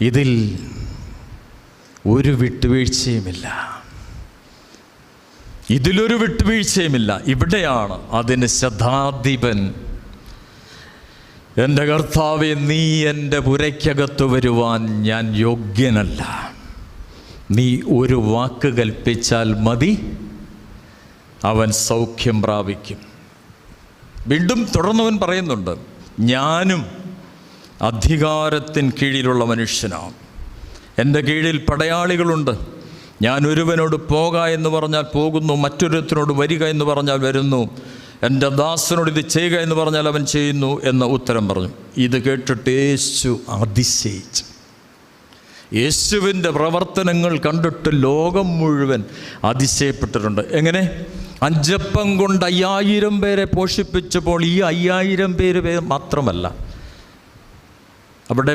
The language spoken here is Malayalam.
ഇതിൽ ഒരു വിട്ടുവീഴ്ചയുമില്ല. ഇതിലൊരു വിട്ടുവീഴ്ചയുമില്ല. ഇവിടെയാണ് അതിന് ശതാധിപൻ, എൻ്റെ കർത്താവേ, നീ എൻ്റെ പുരയ്ക്കകത്ത് വരുവാൻ ഞാൻ യോഗ്യനല്ല. നീ ഒരു വാക്ക് കൽപ്പിച്ചാൽ മതി, അവൻ സൗഖ്യം പ്രാപിക്കും. വീണ്ടും തുടർന്നവൻ പറയുന്നുണ്ട്, ഞാനും അധികാരത്തിന് കീഴിലുള്ള മനുഷ്യനാണ്. എൻ്റെ കീഴിൽ പടയാളികളുണ്ട്. ഞാൻ ഒരുവനോട് പോക എന്ന് പറഞ്ഞാൽ പോകുന്നു, മറ്റൊരുത്തനോട് വരിക എന്ന് പറഞ്ഞാൽ വരുന്നു, എൻ്റെ ദാസനോട് ഇത് ചെയ്യുക എന്ന് പറഞ്ഞാൽ അവൻ ചെയ്യുന്നു എന്ന ഉത്തരം പറഞ്ഞു. ഇത് കേട്ടിട്ട് യേശു അതിശയിച്ചു. യേശുവിൻ്റെ പ്രവർത്തനങ്ങൾ കണ്ടിട്ട് ലോകം മുഴുവൻ അതിശയപ്പെട്ടിട്ടുണ്ട്. എങ്ങനെ? 5 അപ്പം കൊണ്ട് 5000 പേരെ പോഷിപ്പിച്ചപ്പോൾ ഈ 5000 പേര് മാത്രമല്ല, അവിടെ